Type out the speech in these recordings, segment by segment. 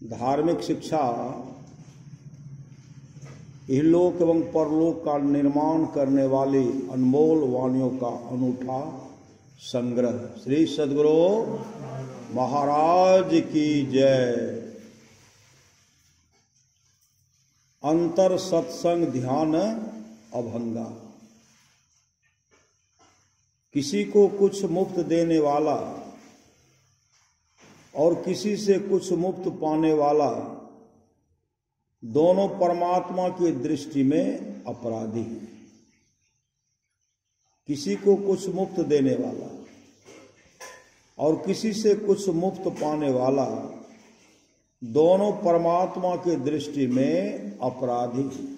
धार्मिक शिक्षा इहलोक एवं परलोक का निर्माण करने वाली अनमोल वाणियों का अनूठा संग्रह। श्री सद्गुरु महाराज की जय। अंतर सत्संग ध्यान अभंगा। किसी को कुछ मुफ्त देने वाला और किसी से कुछ मुफ्त पाने वाला दोनों परमात्मा की दृष्टि में अपराधी हैं। किसी को कुछ मुफ्त देने वाला और किसी से कुछ मुफ्त पाने वाला दोनों परमात्मा की दृष्टि में अपराधी हैं।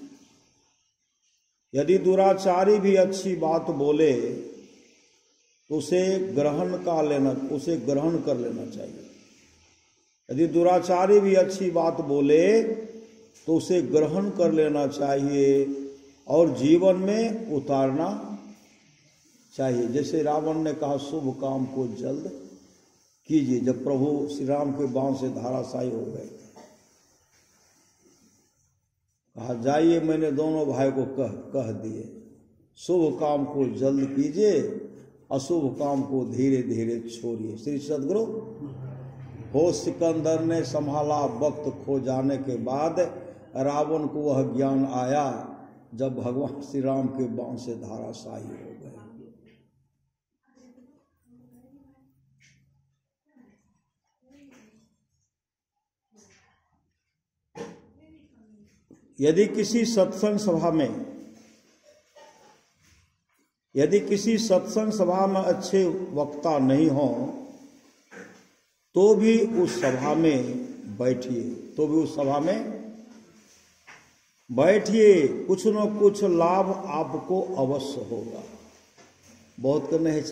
यदि दुराचारी भी अच्छी बात बोले तो उसे ग्रहण कर लेना चाहिए। यदि दुराचारी भी अच्छी बात बोले तो उसे ग्रहण कर लेना चाहिए और जीवन में उतारना चाहिए। जैसे रावण ने कहा शुभ काम को जल्द कीजिए, जब प्रभु श्री राम के बाण से धराशायी हो गए, कहा जाइए मैंने दोनों भाई को कह दिए, शुभ काम को जल्द कीजिए, अशुभ काम को धीरे धीरे छोड़िए। श्री सद्गुरु हो सिकंदर ने संभाला वक्त खो जाने के बाद रावण को वह ज्ञान आया जब भगवान श्री राम के बाण से धराशायी हो गए। यदि किसी सत्संग सभा में अच्छे वक्ता नहीं हो तो भी उस सभा में बैठिए, कुछ न कुछ लाभ आपको अवश्य होगा। बहुत करने हैं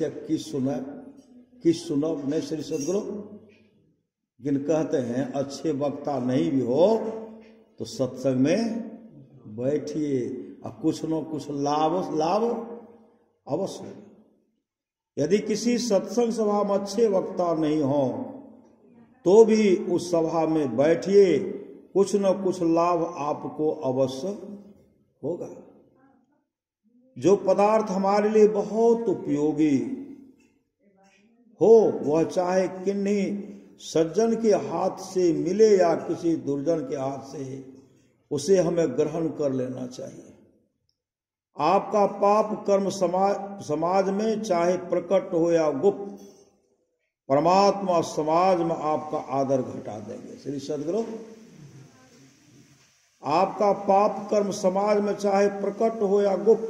किस सुनब नहीं श्री सद्गुरु, लेकिन कहते हैं अच्छे वक्ता नहीं भी हो तो सत्संग में बैठिए और कुछ न कुछ लाभ अवश्य होगा। यदि किसी सत्संग सभा में अच्छे वक्ता नहीं हो तो भी उस सभा में बैठिए, कुछ न कुछ लाभ आपको अवश्य होगा। जो पदार्थ हमारे लिए बहुत उपयोगी हो वह चाहे किन्हीं सज्जन के हाथ से मिले या किसी दुर्जन के हाथ से, उसे हमें ग्रहण कर लेना चाहिए। आपका पाप कर्म समाज में चाहे प्रकट हो या गुप्त, परमात्मा समाज में आपका आदर घटा देंगे। श्री सद्गुरु आपका पाप कर्म समाज में चाहे प्रकट हो या गुप्त,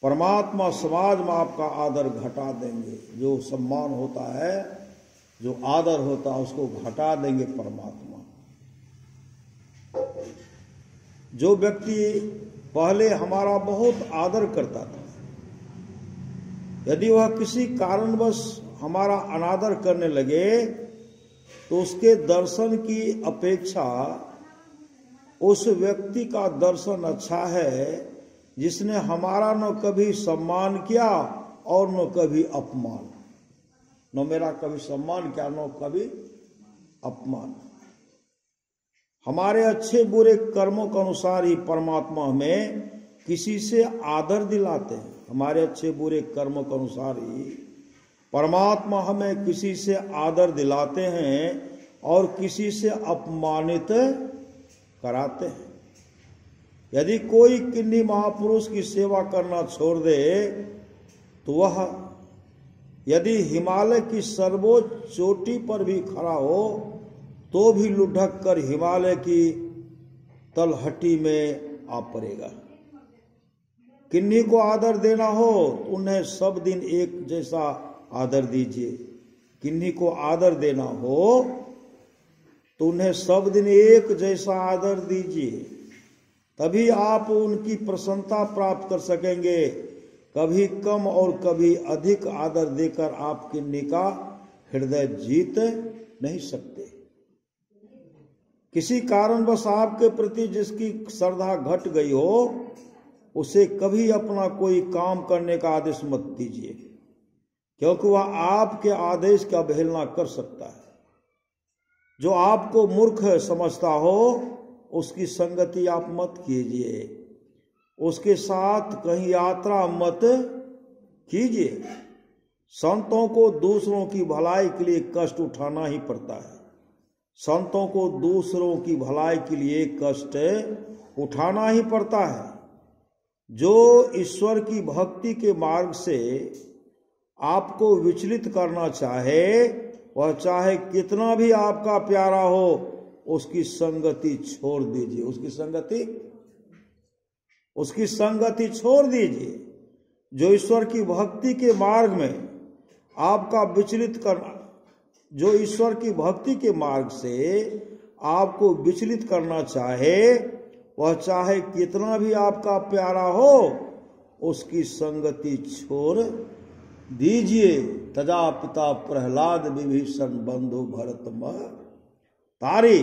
परमात्मा समाज में आपका आदर घटा देंगे। जो सम्मान होता है, जो आदर होता है, उसको घटा देंगे परमात्मा। जो व्यक्ति पहले हमारा बहुत आदर करता था, यदि वह किसी कारणवश हमारा अनादर करने लगे तो उसके दर्शन की अपेक्षा उस व्यक्ति का दर्शन अच्छा है जिसने हमारा न कभी सम्मान किया और न कभी अपमान, न मेरा कभी सम्मान किया न कभी अपमान। हमारे अच्छे बुरे कर्मों के अनुसार ही परमात्मा हमें किसी से आदर दिलाते हैं। हमारे अच्छे बुरे कर्मों के अनुसार ही परमात्मा हमें किसी से आदर दिलाते हैं और किसी से अपमानित कराते हैं। यदि कोई किन्हीं महापुरुष की सेवा करना छोड़ दे तो वह यदि हिमालय की सर्वोच्च चोटी पर भी खड़ा हो तो भी लुढ़क कर हिमालय की तलहटी में आ पड़ेगा। किन्हीं को आदर देना हो तो उन्हें सब दिन एक जैसा आदर दीजिए। किन्हीं को आदर देना हो तो उन्हें सब दिन एक जैसा आदर दीजिए, तभी आप उनकी प्रसन्नता प्राप्त कर सकेंगे। कभी कम और कभी अधिक आदर देकर आप किन्हीं का हृदय जीत नहीं सकते। किसी कारणवश आपके प्रति जिसकी श्रद्धा घट गई हो उसे कभी अपना कोई काम करने का आदेश मत दीजिए, क्योंकि वह आपके आदेश की अवहेलना कर सकता है। जो आपको मूर्ख समझता हो उसकी संगति आप मत कीजिए, उसके साथ कहीं यात्रा मत कीजिए। संतों को दूसरों की भलाई के लिए कष्ट उठाना ही पड़ता है। संतों को दूसरों की भलाई के लिए कष्ट उठाना ही पड़ता है। जो ईश्वर की भक्ति के मार्ग से आपको विचलित करना चाहे, वह चाहे कितना भी आपका प्यारा हो, उसकी संगति छोड़ दीजिए। उसकी संगति छोड़ दीजिए। जो ईश्वर की भक्ति के मार्ग में आपका विचलित करना, जो ईश्वर की भक्ति के मार्ग से आपको विचलित करना चाहे, वह चाहे कितना भी आपका प्यारा हो, उसकी संगति छोड़ दीजिए। तजा पिता प्रहलाद विभीषण बंधु भरत तारी,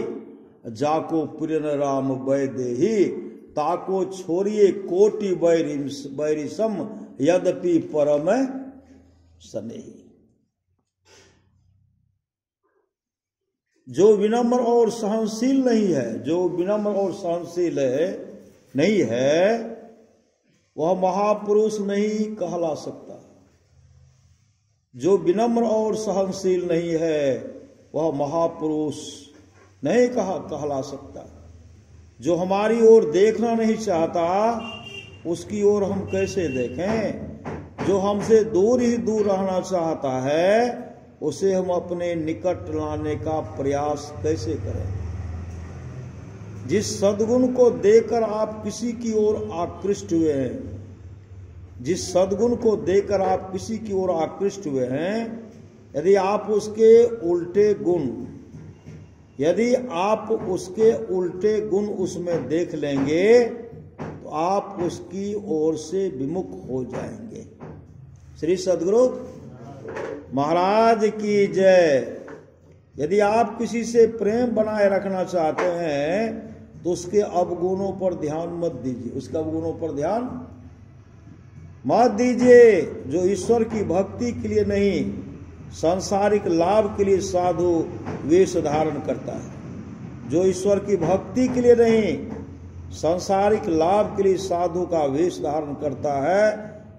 जाको प्रिय राम वैदेही, ताको छोड़िए कोटि बैरिसम, यद्यपि परम स्नेही। जो विनम्र और सहनशील नहीं है, जो विनम्र और सहनशील नहीं है, वह महापुरुष नहीं कहला सकता। जो विनम्र और सहनशील नहीं है, वह महापुरुष नहीं कहला सकता। जो हमारी ओर देखना नहीं चाहता, उसकी ओर हम कैसे देखें? जो हमसे दूर ही दूर रहना चाहता है, उसे हम अपने निकट लाने का प्रयास कैसे करें? जिस सद्गुण को देकर आप किसी की ओर आकृष्ट हुए हैं, जिस सद्गुण को देकर आप किसी की ओर आकृष्ट हुए हैं, यदि आप उसके उल्टे गुण उसमें देख लेंगे, तो आप उसकी ओर से विमुख हो जाएंगे। श्री सद्गुरु महाराज की जय। यदि आप किसी से प्रेम बनाए रखना चाहते हैं, तो उसके अवगुणों पर ध्यान मत दीजिए, उसके अवगुणों पर ध्यान मत दीजिए। जो ईश्वर की भक्ति के लिए नहीं, सांसारिक लाभ के लिए साधु वेश धारण करता है, जो ईश्वर की भक्ति के लिए नहीं, सांसारिक लाभ के लिए साधु का वेश धारण करता है,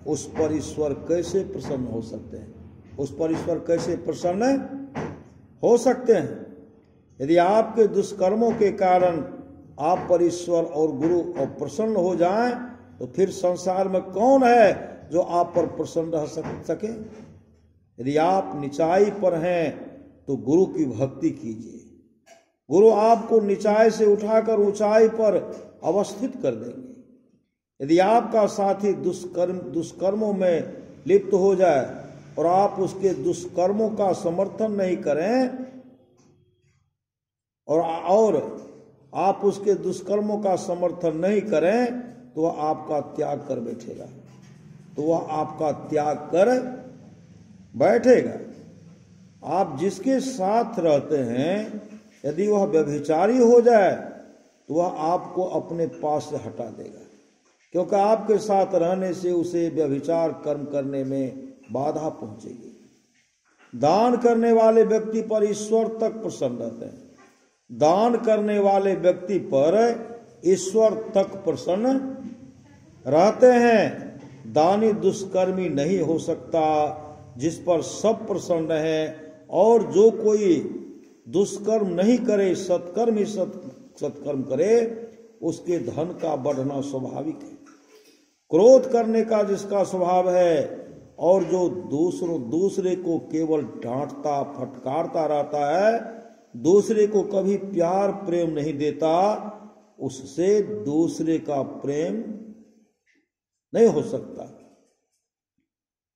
उस पर ईश्वर कैसे प्रसन्न हो सकते हैं? उस पर ईश्वर कैसे प्रसन्न हो सकते हैं? यदि आपके दुष्कर्मों के कारण आप पर ईश्वर और गुरु प्रसन्न हो जाएं, तो फिर संसार में कौन है जो आप पर प्रसन्न रह सके? यदि आप निचाई पर हैं, तो गुरु की भक्ति कीजिए। गुरु आपको निचाई से उठाकर ऊंचाई पर अवस्थित कर देंगे। यदि आपका साथी दुष्कर्मों में लिप्त हो जाए और आप उसके दुष्कर्मों का समर्थन नहीं करें, और आप उसके दुष्कर्मों का समर्थन नहीं करें, तो वह आपका त्याग कर बैठेगा, आप जिसके साथ रहते हैं, यदि वह व्यभिचारी हो जाए, तो वह आपको अपने पास से हटा देगा, क्योंकि आपके साथ रहने से उसे व्यभिचार कर्म करने में बाधा पहुंचेगी। दान करने वाले व्यक्ति पर ईश्वर तक प्रसन्न रहते हैं। दान करने वाले व्यक्ति पर ईश्वर तक प्रसन्न रहते हैं। दानी दुष्कर्मी नहीं हो सकता, जिस पर सब प्रसन्न है। और जो कोई दुष्कर्म नहीं करे, सत्कर्म ही सत्कर्म करे, उसके धन का बढ़ना स्वाभाविक है। क्रोध करने का जिसका स्वभाव है, और जो दूसरे को केवल डांटता फटकारता रहता है, दूसरे को कभी प्यार प्रेम नहीं देता, उससे दूसरे का प्रेम नहीं हो सकता।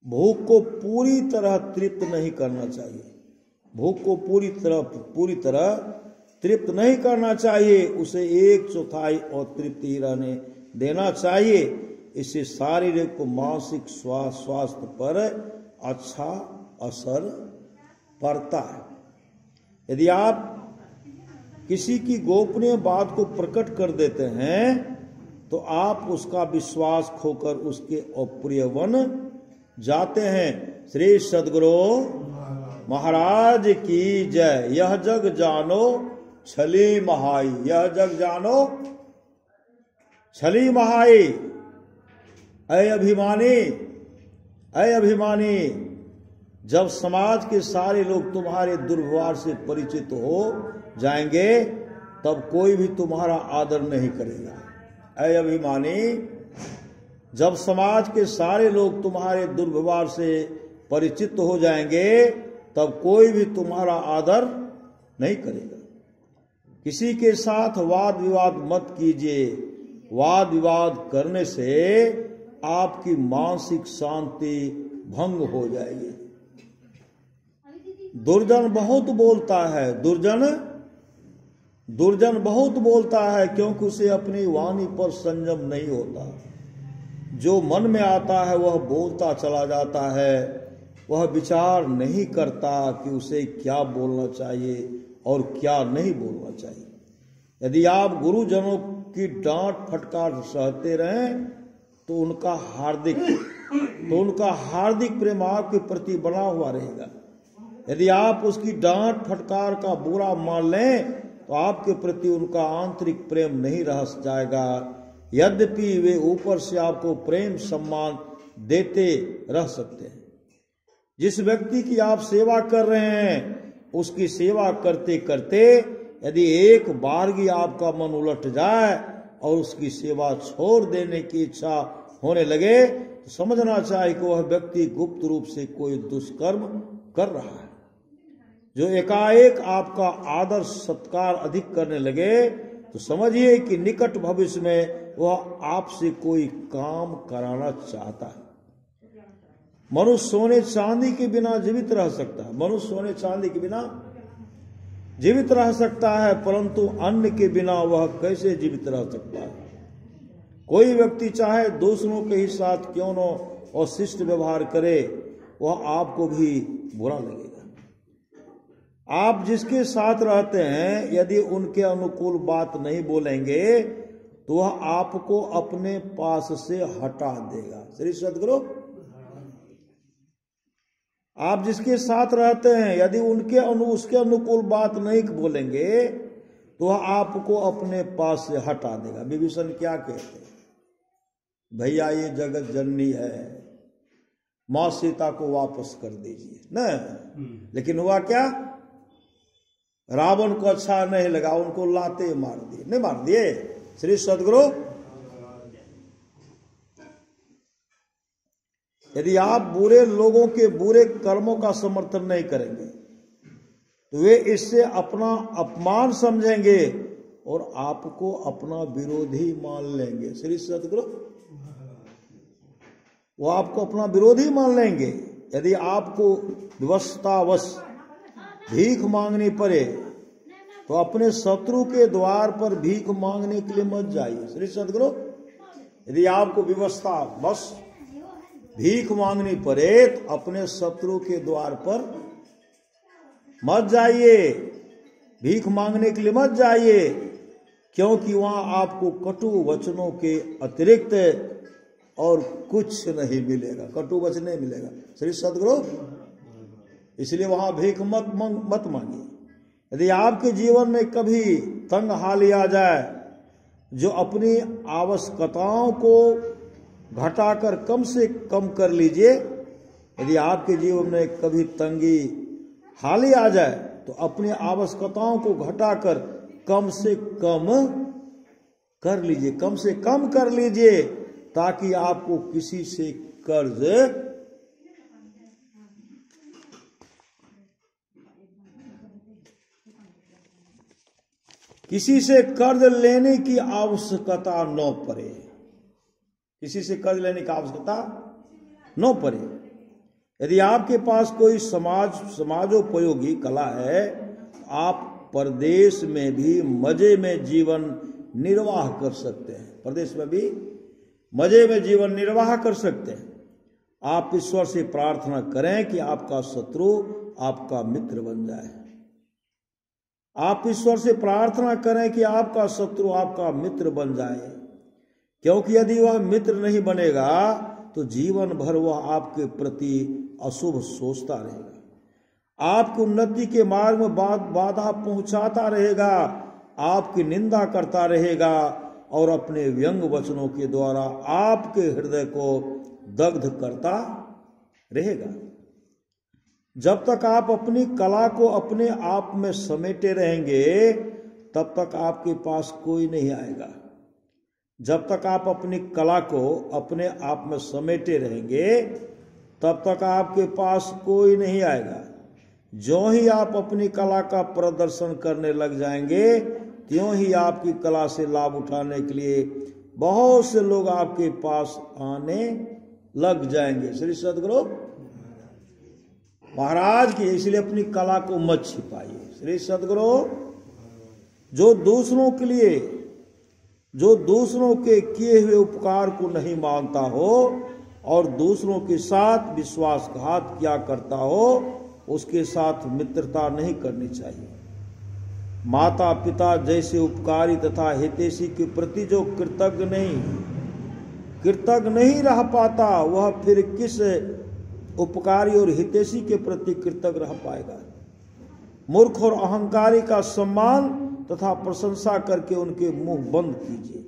भूख को पूरी तरह तृप्त नहीं करना चाहिए, भूख को पूरी तरह तृप्त नहीं करना चाहिए, उसे 1/4 और तृप्ति रहने देना चाहिए। इससे शारीरिक और मानसिक स्वास्थ्य पर अच्छा असर पड़ता है। यदि आप किसी की गोपनीय बात को प्रकट कर देते हैं, तो आप उसका विश्वास खोकर उसके अप्रिय बन जाते हैं। श्री सद्गुरु महाराज की जय। यह जग जानो छली महाई, यह जग जानो छली महाई। ऐ अभिमानी, ऐ अभिमानी, जब समाज के सारे लोग तुम्हारे दुर्व्यवहार से परिचित हो जाएंगे तब कोई भी तुम्हारा आदर नहीं करेगा। ऐ अभिमानी, जब समाज के सारे लोग तुम्हारे दुर्व्यवहार से परिचित हो जाएंगे तब कोई भी तुम्हारा आदर नहीं करेगा। किसी के साथ वाद विवाद मत कीजिए, वाद विवाद करने से आपकी मानसिक शांति भंग हो जाएगी। दुर्जन बहुत बोलता है, दुर्जन बहुत बोलता है क्योंकि उसे अपनी वाणी पर संयम नहीं होता। जो मन में आता है वह बोलता चला जाता है, वह विचार नहीं करता कि उसे क्या बोलना चाहिए और क्या नहीं बोलना चाहिए। यदि आप गुरुजनों की डांट फटकार सहते रहें तो उनका हार्दिक प्रेम आपके प्रति बना हुआ रहेगा। यदि आप उसकी डांट फटकार का बुरा मान लें तो आपके प्रति उनका आंतरिक प्रेम नहीं रह जाएगा। यद्यपि वे ऊपर से आपको प्रेम सम्मान देते रह सकते हैं। जिस व्यक्ति की आप सेवा कर रहे हैं उसकी सेवा करते करते यदि एक बारगी आपका मन उलट जाए और उसकी सेवा छोड़ देने की इच्छा होने लगे तो समझना चाहिए कि वह व्यक्ति गुप्त रूप से कोई दुष्कर्म कर रहा है। जो एकाएक आपका आदर सत्कार अधिक करने लगे तो समझिए कि निकट भविष्य में वह आपसे कोई काम कराना चाहता है। मनुष्य सोने चांदी के बिना जीवित रह सकता है, मनुष्य सोने चांदी के बिना जीवित रह सकता है, परंतु अन्न के बिना वह कैसे जीवित रह सकता है। कोई व्यक्ति चाहे दूसरों के ही साथ क्यों न अशिष्ट व्यवहार करे, वह आपको भी बुरा लगेगा। आप जिसके साथ रहते हैं यदि उनके अनुकूल बात नहीं बोलेंगे तो वह आपको अपने पास से हटा देगा। श्री सद्गुरु, आप जिसके साथ रहते हैं यदि उसके अनुकूल बात नहीं बोलेंगे तो वह आपको अपने पास से हटा देगा। विभीषण क्या कहते हैं, भैया ये जगत जननी है, मां सीता को वापस कर दीजिए न। लेकिन हुआ क्या, रावण को अच्छा नहीं लगा, उनको लाते मार दिए, नहीं मार दिए। श्री सद्गुरु, यदि आप बुरे लोगों के बुरे कर्मों का समर्थन नहीं करेंगे तो वे इससे अपना अपमान समझेंगे और आपको अपना विरोधी मान लेंगे। श्री सद्गुरु, वो आपको अपना विरोधी मान लेंगे। यदि आपको विवशतावश भीख मांगनी पड़े तो अपने शत्रु के द्वार पर भीख मांगने के लिए मत जाइए। श्री सद्गुरु, यदि आपको विवशतावश भीख मांगनी पड़े तो अपने शत्रु के द्वार पर मत जाइए, भीख मांगने के लिए मत जाइए, क्योंकि वहां आपको कटु वचनों के अतिरिक्त और कुछ नहीं मिलेगा, कटु वचन नहीं मिलेगा। श्री सद्गुरु, इसलिए वहां भीख मत मांगिए। यदि आपके जीवन में कभी तंग हाल आ जाए, जो अपनी आवश्यकताओं को घटाकर कम से कम कर लीजिए। यदि आपके जीवन में कभी तंगी हाल आ जाए तो अपनी आवश्यकताओं को घटाकर कम से कम कर लीजिए, कम से कम कर लीजिए, ताकि आपको किसी से कर्ज लेने की आवश्यकता न पड़े, किसी से कर्ज लेने की आवश्यकता न पड़े। यदि आपके पास कोई समाजोपयोगी कला है, आप परदेश में भी मजे में जीवन निर्वाह कर सकते हैं, परदेश में भी मजे में जीवन निर्वाह कर सकते हैं। आप ईश्वर से प्रार्थना करें कि आपका शत्रु आपका मित्र बन जाए। आप ईश्वर से प्रार्थना करें कि आपका शत्रु आपका मित्र बन जाए, क्योंकि यदि वह मित्र नहीं बनेगा तो जीवन भर वह आपके प्रति अशुभ सोचता रहेगा। आपकी उन्नति के मार्ग में बाधा पहुंचाता रहेगा, आपकी निंदा करता रहेगा और अपने व्यंग वचनों के द्वारा आपके हृदय को दग्ध करता रहेगा। जब तक आप अपनी कला को अपने आप में समेटे रहेंगे तब तक आपके पास कोई नहीं आएगा। जब तक आप अपनी कला को अपने आप में समेटे रहेंगे तब तक आपके पास कोई नहीं आएगा। जो ही आप अपनी कला का प्रदर्शन करने लग जाएंगे त्यों ही आपकी कला से लाभ उठाने के लिए बहुत से लोग आपके पास आने लग जाएंगे। श्री सद्गुरु महाराज की इसलिए अपनी कला को मत छिपाइए। श्री सद्गुरु जो दूसरों के किए हुए उपकार को नहीं मानता हो और दूसरों के साथ विश्वासघात किया करता हो उसके साथ मित्रता नहीं करनी चाहिए। माता पिता जैसे उपकारी तथा हितैषी के प्रति जो कृतज्ञ नहीं रह पाता वह फिर किस उपकारी और हितैषी के प्रति कृतज्ञ रह पाएगा। मूर्ख और अहंकारी का सम्मान तथा प्रशंसा करके उनके मुंह बंद कीजिए।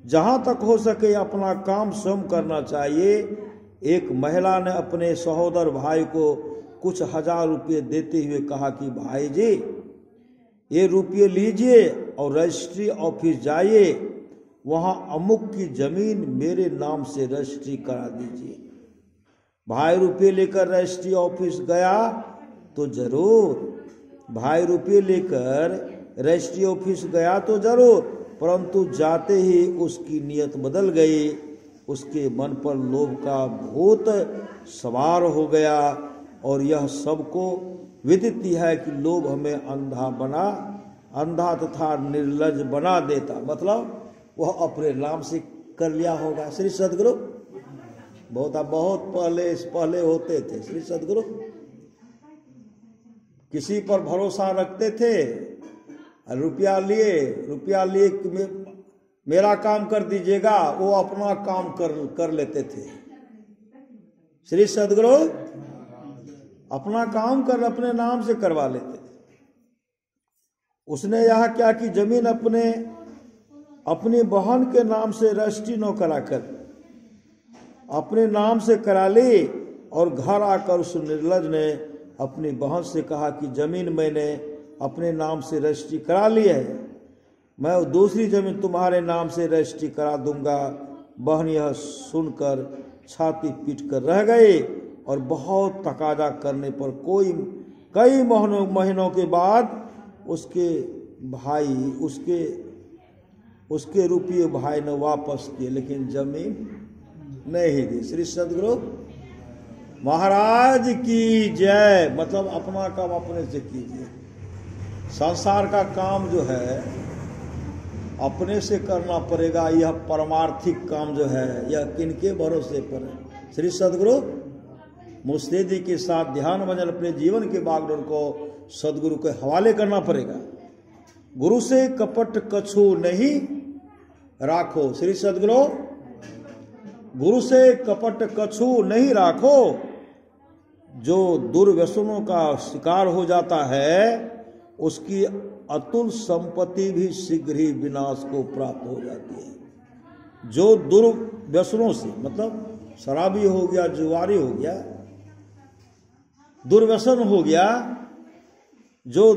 जहां तक हो सके अपना काम स्वयं करना चाहिए। एक महिला ने अपने सहोदर भाई को कुछ हजार रुपये देते हुए कहा कि भाई जी ये रुपये लीजिए और रजिस्ट्री ऑफिस जाइए, वहां अमुक की जमीन मेरे नाम से रजिस्ट्री करा दीजिए। भाई रुपये लेकर रजिस्ट्री ऑफिस गया तो जरूर, परंतु जाते ही उसकी नीयत बदल गई। उसके मन पर लोभ का भूत सवार हो गया और यह सबको विदित है कि लोभ हमें अंधा तथा निर्लज बना देता। मतलब वह अपने नाम से कर लिया होगा। श्री सद्गुरु बहुत पहले होते थे। श्री सद्गुरु किसी पर भरोसा रखते थे, रुपया लिए मेरा काम कर दीजिएगा, वो अपना काम कर लेते थे। श्री सद्गुरु अपना काम अपने नाम से करवा लेते थे। उसने यह क्या कि जमीन अपनी बहन के नाम से रजिस्ट्री न कराकर अपने नाम से करा ली और घर आकर उस निर्लज ने अपनी बहन से कहा कि जमीन मैंने अपने नाम से रजिस्ट्री करा ली है, मैं दूसरी जमीन तुम्हारे नाम से रजिस्ट्री करा दूंगा। बहन यह सुनकर छाती पीट कर रह गए और बहुत तकाजा करने पर कई महीनों के बाद उसके रुपये भाई ने वापस किए, लेकिन जमीन नहीं दी। श्री सद्गुरु महाराज की जय। मतलब अपना काम अपने से कीजिए। संसार का काम जो है अपने से करना पड़ेगा। यह परमार्थिक काम जो है यह किनके भरोसे पर है। श्री सद्गुरु मुस्तैदी के साथ ध्यान भजन अपने जीवन के बागडोर को सद्गुरु के हवाले करना पड़ेगा। गुरु से कपट कछु नहीं राखो। श्री सद्गुरु गुरु से कपट कछु नहीं राखो। जो दुर्व्यसनों का शिकार हो जाता है उसकी अतुल संपत्ति भी शीघ्र ही विनाश को प्राप्त हो जाती है। जो दुर्व्यसनों से मतलब शराबी हो गया, जुआरी हो गया, दुर्व्यसन हो गया, जो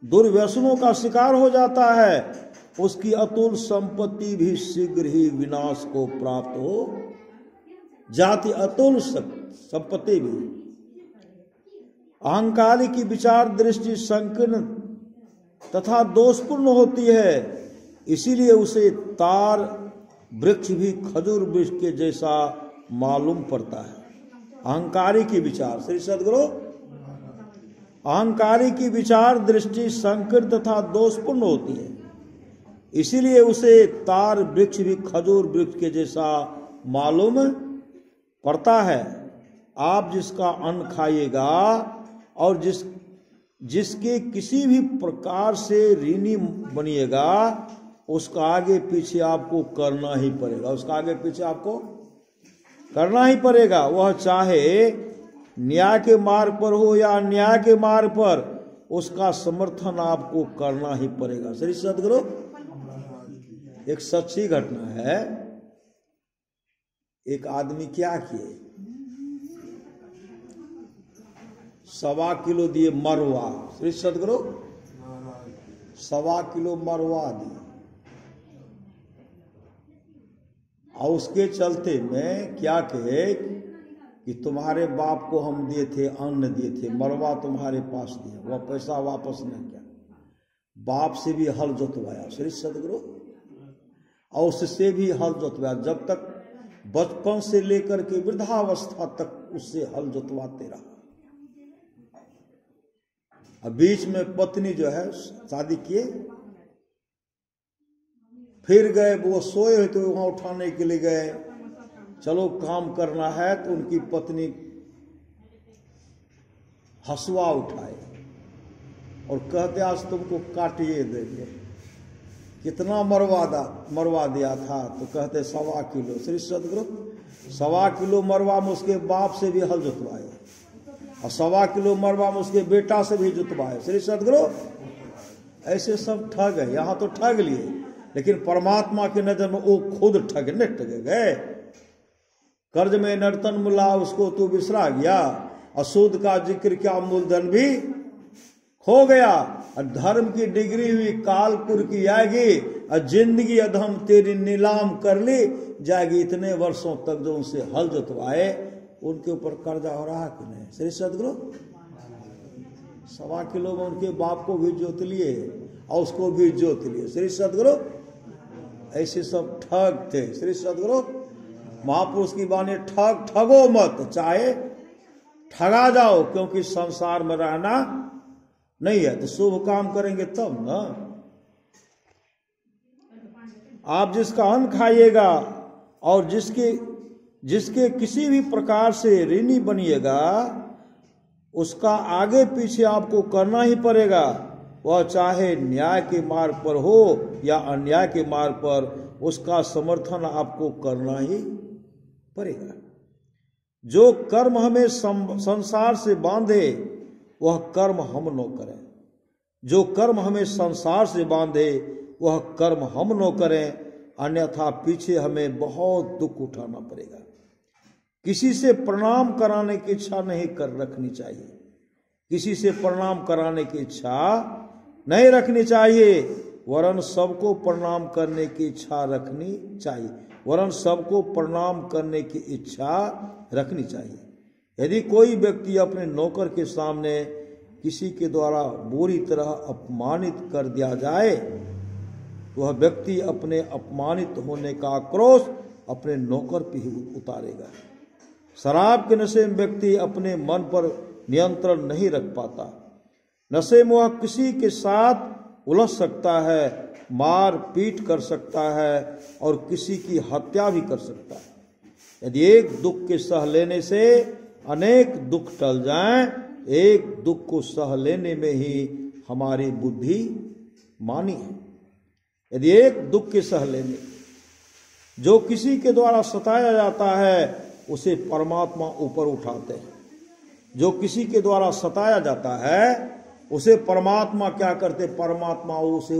दुर्व्यसनों का शिकार हो जाता है उसकी अतुल संपत्ति भी शीघ्र ही विनाश को प्राप्त हो जाती। अतुल संपत्ति भी। अहंकारी की विचार दृष्टि संकीर्ण तथा दोषपूर्ण होती है, इसीलिए उसे तार वृक्ष भी खजूर वृक्ष के जैसा मालूम पड़ता है। अहंकारी की विचार, श्री सद्गुरु अहंकारी की विचार दृष्टि संकीर्ण तथा दोषपूर्ण होती है, इसीलिए उसे तार वृक्ष भी खजूर वृक्ष के जैसा मालूम पड़ता है। आप जिसका अन्न खाइएगा और जिसके किसी भी प्रकार से ऋणी बनिएगा उसका आगे पीछे आपको करना ही पड़ेगा। उसका आगे पीछे आपको करना ही पड़ेगा। वह चाहे न्याय के मार्ग पर हो या अन्याय के मार्ग पर, उसका समर्थन आपको करना ही पड़ेगा। श्री सद्गुरु, एक सच्ची घटना है। एक आदमी क्या किए, 1.25 किलो दिए मरवा। श्री सद्गुरु, 1.25 किलो मरवा दिए, और उसके चलते मैं क्या कहे कि तुम्हारे बाप को हम दिए थे, अन्न दिए थे, मरवा तुम्हारे पास दिया, वह पैसा वापस नहीं किया, बाप से भी हल जोतवाया। श्री सद्गुरु, और उससे भी हल जोतवाया, जब तक बचपन से लेकर के वृद्धावस्था तक उससे हल जोतवाते रहा। अब बीच में पत्नी जो है शादी किए, फिर गए, वो सोए हुए तो वहां उठाने के लिए गए, चलो काम करना है, तो उनकी पत्नी हसुआ उठाए और कहते आज तुमको काटिए देंगे। कितना मरवा दिया था, तो कहते 1.25 किलो। श्री सद्गुरु, 1.25 किलो मरवा में उसके बाप से भी हल जुतवाए, और 1.25 किलो मरवा में उसके बेटा से भी जुतवाए। श्री सद्गुरु, ऐसे सब ठग है। यहाँ तो ठग लिए, लेकिन परमात्मा की नजर में वो खुद ठगने ठगे गए। कर्ज में नर्तन मिला, उसको तू बिसरा गया, और सूद का जिक्र क्या मूलधन भी खो गया। और धर्म की डिग्री हुई कालपुर की आएगी, और जिंदगी अधम तेरी नीलाम कर ली जाएगी। इतने वर्षों तक जो उनसे हल जोतवाए, उनके ऊपर कर्जा हो रहा कि नहीं? श्री सद्गुरु, 1.25 किलो में उनके बाप को भी जोत लिए और उसको भी जोत लिए। श्री सद्गुरु, ऐसे सब ठग थे। श्री सद्गुरु, महापुरुष की वाणी, ठगो मत, चाहे ठगा जाओ, क्योंकि संसार में रहना नहीं है। तो शुभ काम करेंगे तब ना। आप जिसका अन्न खाइएगा और जिसके किसी भी प्रकार से ऋणी बनिएगा, उसका आगे पीछे आपको करना ही पड़ेगा। वह चाहे न्याय के मार्ग पर हो या अन्याय के मार्ग पर, उसका समर्थन आपको करना ही पड़ेगा। जो कर्म हमें संसार से बांधे, वह कर्म हम न करें। जो कर्म हमें संसार से बांधे, वह कर्म हम न करें, अन्यथा पीछे हमें बहुत दुख उठाना पड़ेगा। किसी से प्रणाम कराने की इच्छा नहीं रखनी चाहिए। किसी से प्रणाम कराने की इच्छा नहीं रखनी चाहिए, वरन सबको प्रणाम करने की इच्छा रखनी चाहिए। वरन सबको प्रणाम करने की इच्छा रखनी चाहिए। यदि कोई व्यक्ति अपने नौकर के सामने किसी के द्वारा बुरी तरह अपमानित कर दिया जाए, तो वह व्यक्ति अपने अपमानित होने का आक्रोश अपने नौकर पर ही उतारेगा। शराब के नशे में व्यक्ति अपने मन पर नियंत्रण नहीं रख पाता। नशे में वह किसी के साथ उलझ सकता है, मार पीट कर सकता है और किसी की हत्या भी कर सकता है। यदि एक दुख के सह लेने से अनेक दुख टल जाएं, एक दुख को सह लेने में ही हमारी बुद्धि मानी है। यदि एक दुख के सह लेने, जो किसी के द्वारा सताया जाता है, उसे परमात्मा ऊपर उठाते हैं। जो किसी के द्वारा सताया जाता है, उसे परमात्मा क्या करते? परमात्मा उसे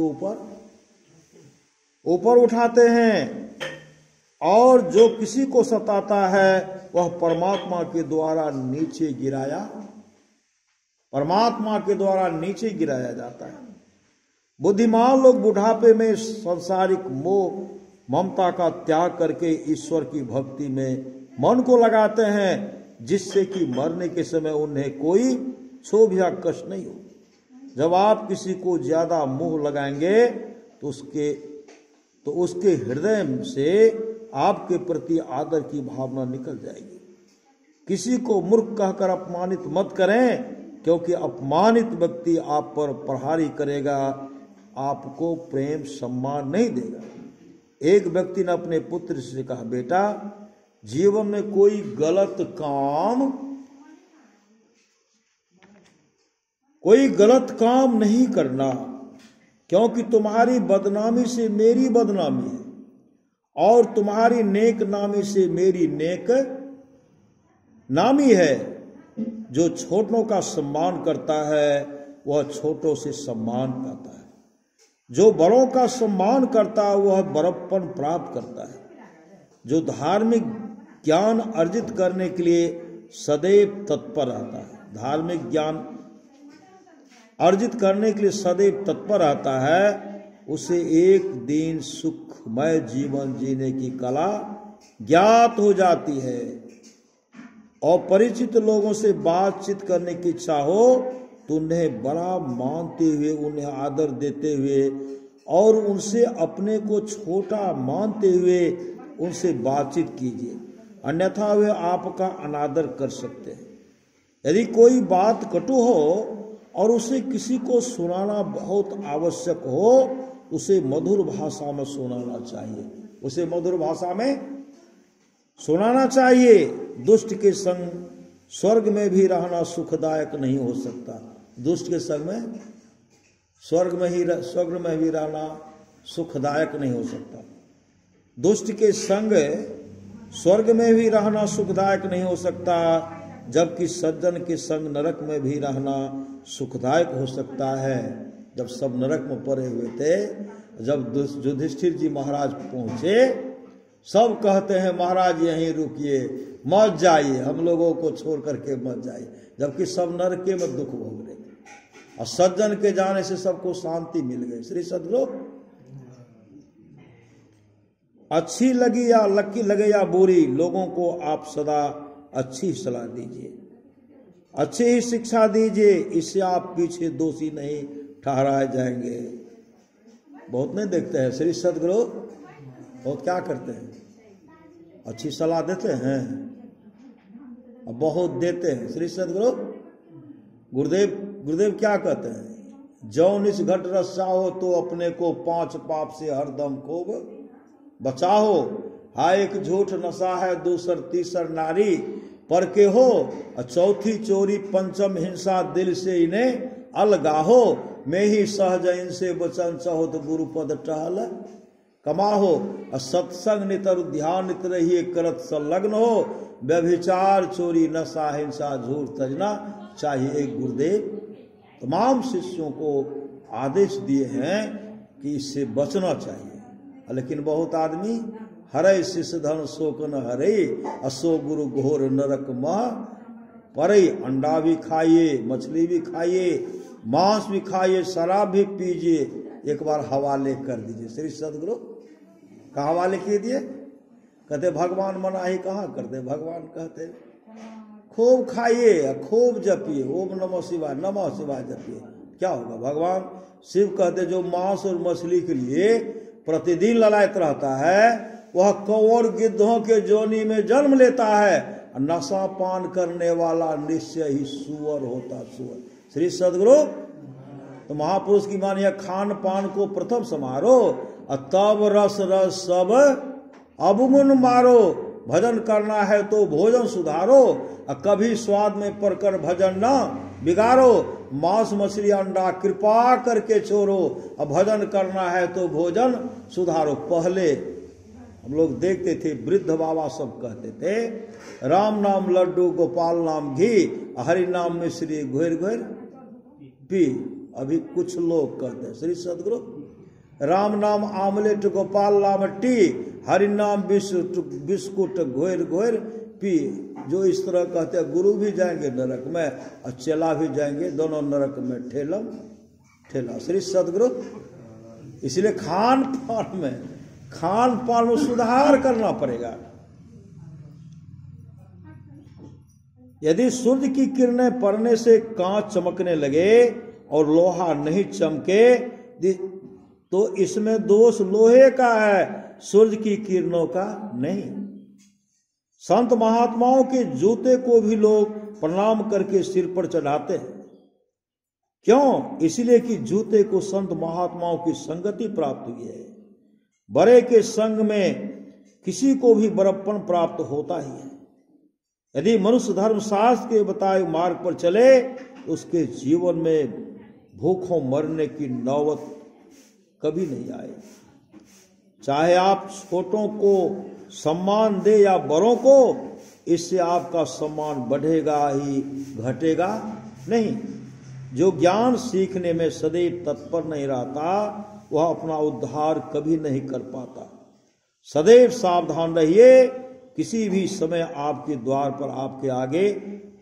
ऊपर उठाते हैं। और जो किसी को सताता है, वह परमात्मा के द्वारा नीचे गिराया जाता है। बुद्धिमान लोग बुढ़ापे में सांसारिक मोह ममता का त्याग करके ईश्वर की भक्ति में मन को लगाते हैं, जिससे कि मरने के समय उन्हें कोई क्षोभ या कष्ट नहीं हो। जब आप किसी को ज्यादा मोह लगाएंगे, तो उसके हृदय से आपके प्रति आदर की भावना निकल जाएगी। किसी को मूर्ख कहकर अपमानित मत करें, क्योंकि अपमानित व्यक्ति आप पर प्रहारी करेगा, आपको प्रेम सम्मान नहीं देगा। एक व्यक्ति ने अपने पुत्र से कहा, बेटा, जीवन में कोई गलत काम नहीं करना, क्योंकि तुम्हारी बदनामी से मेरी बदनामी है और तुम्हारी नेक नामी से मेरी नेक नामी है। जो छोटों का सम्मान करता है वह छोटों से सम्मान पाता है, जो बड़ों का सम्मान करता है वह बड़प्पन प्राप्त करता है। जो धार्मिक ज्ञान अर्जित करने के लिए सदैव तत्पर रहता है, धार्मिक ज्ञान अर्जित करने के लिए सदैव तत्पर रहता है, उसे एक दिन सुखमय जीवन जीने की कला ज्ञात हो जाती है। और परिचित लोगों से बातचीत करने की इच्छा हो तो उन्हें बड़ा मानते हुए, उन्हें आदर देते हुए और उनसे अपने को छोटा मानते हुए उनसे बातचीत कीजिए, अन्यथा वे आपका अनादर कर सकते हैं। यदि कोई बात कटु हो और उसे किसी को सुनाना बहुत आवश्यक हो, उसे मधुर भाषा में सुनाना चाहिए, उसे मधुर भाषा में सुनाना चाहिए। दुष्ट के संग स्वर्ग में भी रहना सुखदायक नहीं हो सकता। दुष्ट के संग में स्वर्ग में भी रहना सुखदायक नहीं हो सकता। दुष्ट के संग स्वर्ग में भी रहना सुखदायक नहीं हो सकता, जबकि सज्जन के संग नरक में भी रहना सुखदायक हो सकता है। जब सब नरक में पड़े हुए थे, जब युधिष्ठिर जी महाराज पहुंचे, सब कहते हैं महाराज यहीं रुकिए, मत जाइए, हम लोगों को छोड़ करके मत जाइए, जबकि सब नरके में दुख भोग रहे थे। और सज्जन के जाने से सबको शांति मिल गई। श्री सद्गुरु, अच्छी लगे या बुरी, लोगों को आप सदा अच्छी सलाह दीजिए, अच्छी ही शिक्षा दीजिए, इससे आप पीछे दोषी नहीं ठहराए जाएंगे। बहुत नहीं देखते हैं श्री सद्गुरु, बहुत क्या करते हैं, अच्छी सलाह देते हैं और बहुत देते हैं। श्री सद्गुरु गुरुदेव क्या कहते हैं, जौन इस घट रस्सा हो तो अपने को 5 पाप से हरदम खूब बचाओ। हाय एक झूठ नशा है, दूसर तीसर नारी पर के हो, चौथी चोरी, पंचम हिंसा, दिल से इन्हें अलगाहो। मैं ही सहज इनसे वचन चाहो तो गुरुपद टहल कमाहो। सत्संग नितर ध्यान नित रहिए, करत संलग्न हो। व्यभिचार चोरी नशा हिंसा झूठ तजना चाहिए। एक गुरुदेव तमाम शिष्यों को आदेश दिए हैं कि इससे बचना चाहिए, लेकिन बहुत आदमी हरे शिष्य धन शोक न हरे, असो गुरु घोर नरक मह परे। अंडा भी खाइए, मछली भी खाइए, मांस भी खाइए, शराब भी पीजिए, एक बार हवाले कर दीजिए। श्री सद्गुरु का हवाले किए दिए, कहते भगवान मनाही कहाँ करते, भगवान कहते खूब खाइए, खूब जपिए, ओम नमः शिवाय जपिए, क्या होगा। भगवान शिव कहते जो मांस और मछली के लिए प्रतिदिन ललायत रहता है, वह कौर गिद्धों के जोनी में जन्म लेता है। नशा पान करने वाला निश्चय ही सुअर होता सुअर। श्री सद्गुरु, तो महापुरुष की मानिए खान पान को प्रथम समारो, तब रस सब अवगुण मारो। भजन करना है तो भोजन सुधारो, कभी स्वाद में पड़कर भजन न बिगाड़ो। मांस मछली अंडा कृपा करके छोड़ो, भजन करना है तो भोजन सुधारो। पहले हम लोग देखते थे, वृद्ध बाबा सब कहते थे राम नाम लड्डू, गोपाल नाम घी, हरि नाम मिश्री घोर घोर पी। अभी कुछ लोग कहते हैं श्री सद्गुरु राम नाम आमलेट, गोपाल नाम टी, हरि नाम बिस्कुट घोर घोर पी। जो इस तरह कहते हैं, गुरु भी जाएंगे नरक में और चेला भी जाएंगे, दोनों नरक में ठेलम ठेला। श्री सद्गुरु, इसलिए खान पान में सुधार करना पड़ेगा। यदि सूर्य की किरणें पड़ने से कांच चमकने लगे और लोहा नहीं चमके तो इसमें दोष लोहे का है, सूर्य की किरणों का नहीं। संत महात्माओं के जूते को भी लोग प्रणाम करके सिर पर चढ़ाते हैं। क्यों? इसलिए कि जूते को संत महात्माओं की संगति प्राप्त हुई है। बड़े के संग में किसी को भी बड़प्पन प्राप्त होता ही है। यदि मनुष्य धर्म शास्त्र के बताए मार्ग पर चले तो उसके जीवन में भूखों मरने की नौबत कभी नहीं आए। चाहे आप छोटों को सम्मान दे या बड़ों को, इससे आपका सम्मान बढ़ेगा ही, घटेगा नहीं। जो ज्ञान सीखने में सदैव तत्पर नहीं रहता वह अपना उद्धार कभी नहीं कर पाता। सदैव सावधान रहिए, किसी भी समय आपके द्वार पर आपके आगे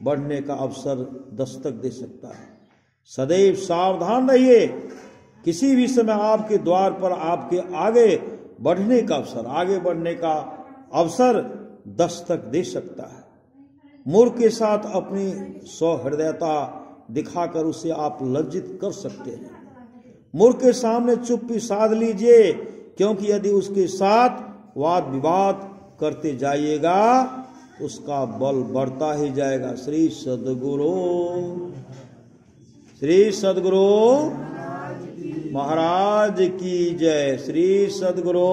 बढ़ने का अवसर दस्तक दे सकता है। सदैव सावधान रहिए, किसी भी समय आपके द्वार पर आपके आगे बढ़ने का अवसर, आगे बढ़ने का अवसर दस्तक दे सकता है। मूर्ख के साथ अपनी सौहृदयता दिखाकर उसे आप लज्जित कर सकते हैं। मूर्ख के सामने चुप्पी साध लीजिए, क्योंकि यदि उसके साथ वाद विवाद करते जाइएगा उसका बल बढ़ता ही जाएगा। श्री सद्गुरु महाराज की जय। श्री सद्गुरु